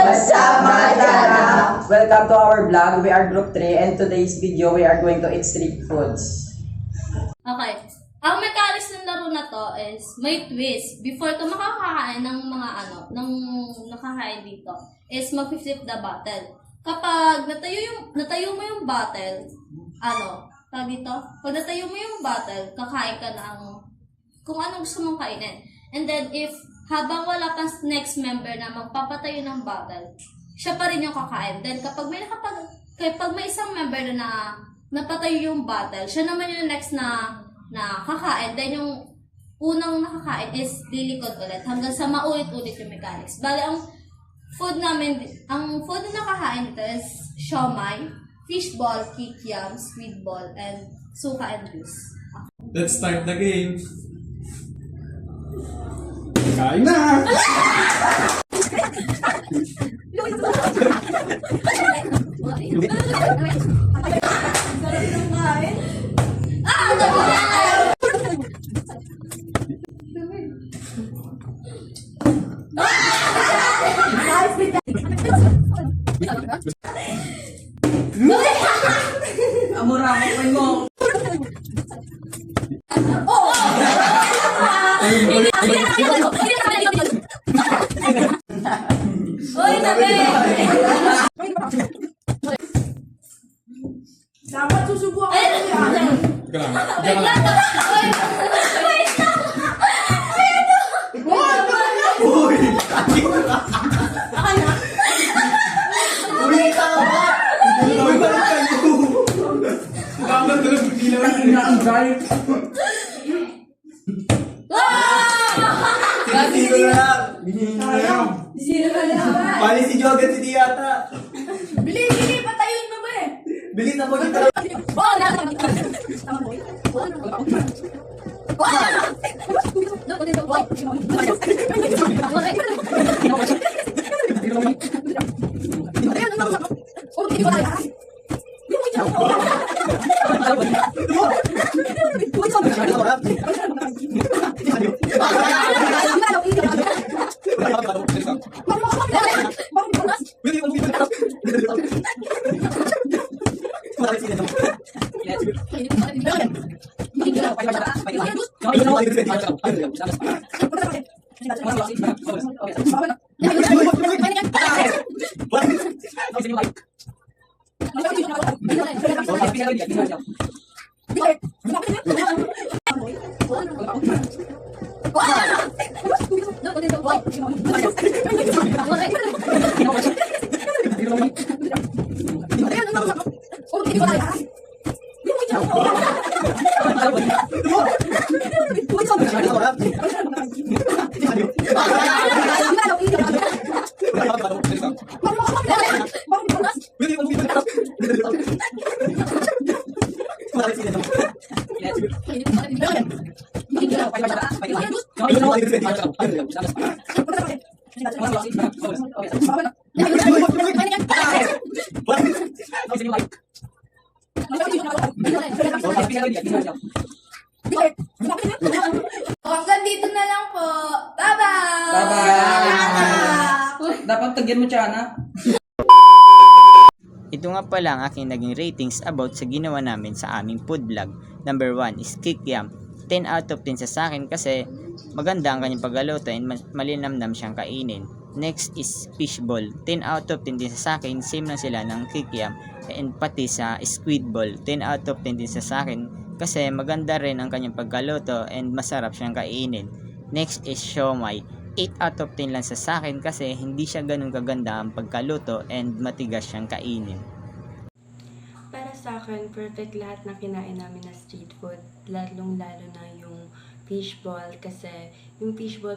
What's up, mga Jana? Welcome to our vlog. We are Group 3 and today's video we are going to eat street foods. Okay. Ang mechanics ng laro na to is may twist. Before ka makakain ng mga ng nakakain dito, is mag-flip the bottle. Kapag natayo mo yung bottle, tawag dito? Pag natayo mo yung bottle, kakain ka ng kung anong gusto mong kainin. And then, if habang wala pang next member na magpapatayo ng bottle, siya pa rin yung kakain. Then, kapag may isang member na napatayo yung bottle, siya naman yung next na kakain. Then, yung unang nakakain is lilikod ulit hanggang sa maulit-ulit yung mechanics. Bale, ang food na nakakain dito is siomai, fishball, kikiam, squid ball, and suka and juice. Let's start the game. Kain na! Amura mo. Uy, tabi! Dapat susubukan ko yan. Teka lang. Uy! Uy, tama! Uy, balik kayo! Tama na lang, hindi lang. Sino na lang? Sino na naman? Pali si Jogat, si Diata. Bili, patayin mo ba eh? Bilis na po dito. Hanggang dito na lang po. Bye-bye! Bye-bye! Dapat tagyan mo, Chana. Ito nga pala ang aking naging ratings about sa ginawa namin sa aming food vlog. Number 1 is Kikiam. 10 out of 10 sa akin kasi maganda ang kanyang paggaluto and malinamnam siyang kainin. Next is Fishball. 10 out of 10 din sa akin. Same lang sila ng Kikiam. And pati sa Squid Ball. 10 out of 10 din sa akin kasi maganda rin ang kanyang paggaluto and masarap siyang kainin. Next is Siomai. 8 out of 10 lang sa akin kasi hindi siya ganun kaganda ang pagkaluto and matigas siyang kainin. Para sa akin, perfect lahat ng kinain namin na street food. Lalong-lalo na yung fishball kasi yung fishball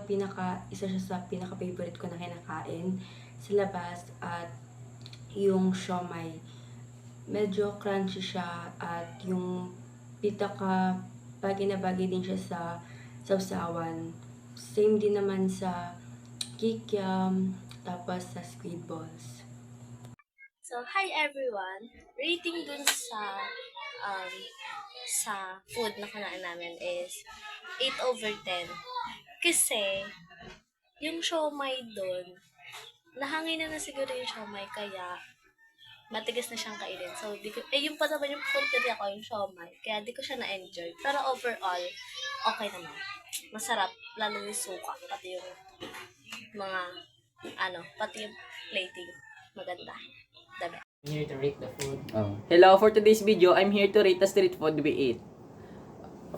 isa siya sa pinaka-favorite ko na kinakain sa labas at yung siomai. Medyo crunchy siya at yung pitaka bagay na bagay din siya sa sawsawan. Same din naman sa kikiam, tapos sa squid balls. So, hi everyone! Rating dun sa food na kinain namin is 8/10. Kasi, yung siomai dun, nahangin na siguro yung siomay, kaya matigas na siyang kainin. So, yung pa naman yung punteriya ko, yung siomay. Kaya di ko siya na-enjoy. Pero overall, okay naman. Masarap, lalo yung suka, pati yung mga, pati yung plating. Maganda. The best. Here to rate the food. Hello, for today's video, I'm here to rate the street food we ate.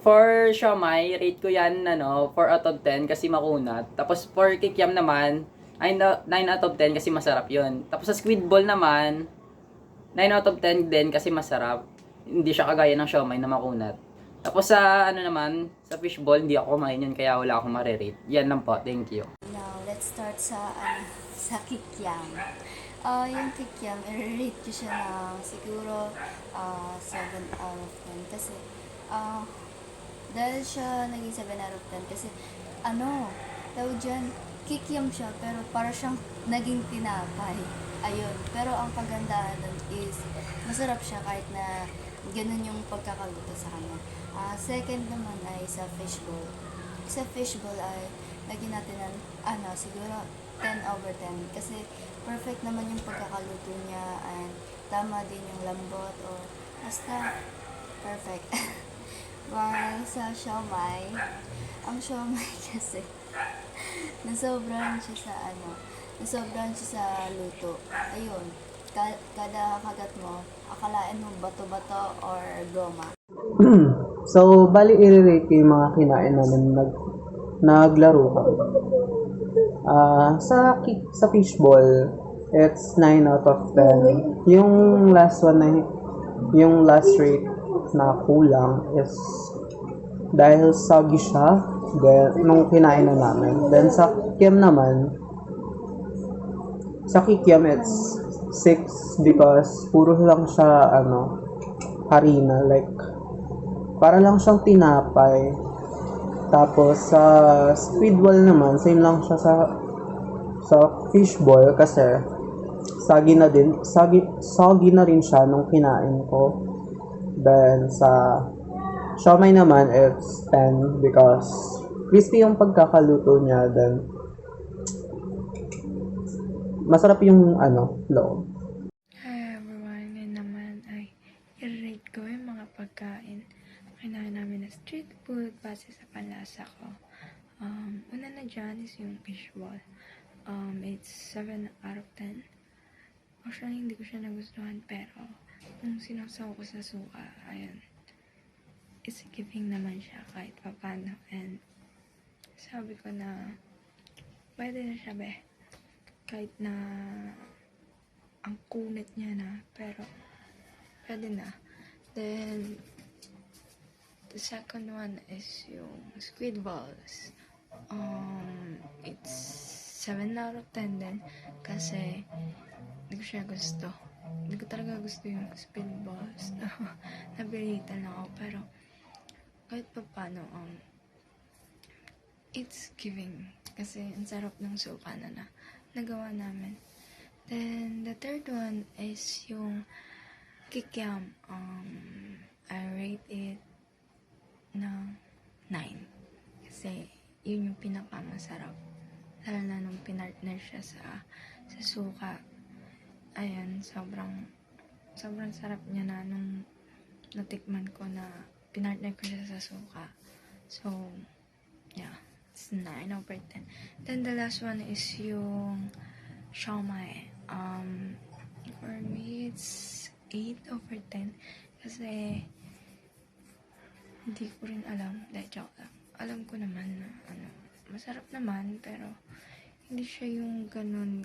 For siomai, rate ko yan, 4 out of 10 kasi makunat. Tapos for kikiam naman, 9 out of 10 kasi masarap yun. Tapos sa squid ball naman, 9 out of 10 din kasi masarap. Hindi siya kagaya ng siomai na makunat. Tapos sa sa fish ball, hindi ako kumain yun kaya wala akong marerate. Yan lang po, thank you. Now, let's start sa kikiam. Yung kikiam, i-rate ko siya na siguro 7 out of 10 kasi dahil siya naging 7 out of 10 kasi tawag dyan, kikiam siya pero para siyang naging tinapay. Ayun, pero ang kagandahan nun is masarap siya kahit na ganun yung pagkakaluto sa kanya. Second naman ay sa fishbowl. Sa fishbowl ay lagyan natin ng siguro 10 over 10 kasi perfect naman yung pagkakaluto niya and tama din yung lambot or basta perfect. While sa siomai, ang siomai kasi nasobrahan siya sa luto. Ayun, kada kagat mo, akalain mo bato-bato or goma. So, bali i-rate ko yung mga kinain namin naglaro kami. Sa fishball, it's 9 out of 10. Yung last rate na kulang is dahil soggy siya nung kinain na namin. Then sa kikiam naman, it's 6 because puro lang siya harina, like para lang siyang tinapay. Tapos sa squidball naman, same lang siya sa fishball kasi soggy na rin siya nung kinain ko. Then sa siomai naman, it's 10 because crispy yung pagkakaluto niya. Then masarap yung loob. Hi everyone, ngayon naman ay i-rate ko yung mga pagkain kinain namin na street food base sa panlasa ko. Una na dyan is yung fishball. It's 7 out of 10. Actually, hindi ko siya nagustuhan pero nung sinasaw ko sa suka, ayun, it's giving naman siya kahit papano. And sabi ko na pwede na siya kahit na ang kunit niya na, pero pwede na. Then the second one is yung squid balls. It's 7 out of 10 din kasi hindi ko siya gusto. Hindi ko talaga gusto yung squid balls. Nabiritan lang ako pero kahit pa paano it's giving kasi ang sarap ng suka na nagawa namin. Then the third one is yung kikiam. I rate it ng 9 kasi yun yung pinakamasarap, lalo na nung pinartner siya sa suka. Ayan, sobrang sarap niya na nung natikman ko na pinartner ko siya sa suka. So yeah, it's 9 over 10. Then the last one is yung siomai. For me it's 8 over 10 kasi hindi ko rin alam. Joke lang. Alam ko naman na masarap naman pero hindi siya yung ganun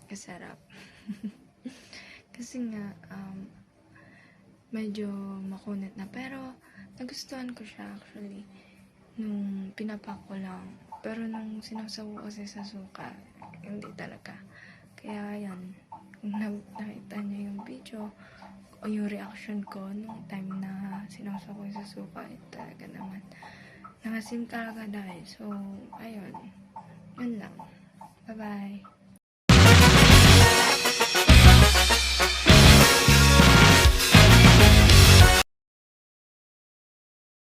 kasarap. Kasi nga medyo makunat na pero nagustuhan ko siya actually nung pinapako lang. Pero nung sinasaw ko kasi sa suka, hindi talaga. Kaya yan, kung nakita niyo yung video o yung reaction ko nung time na sinasaw ko sa suka, talaga naman nakasim talaga dahil. So ayun, yun lang. Bye bye.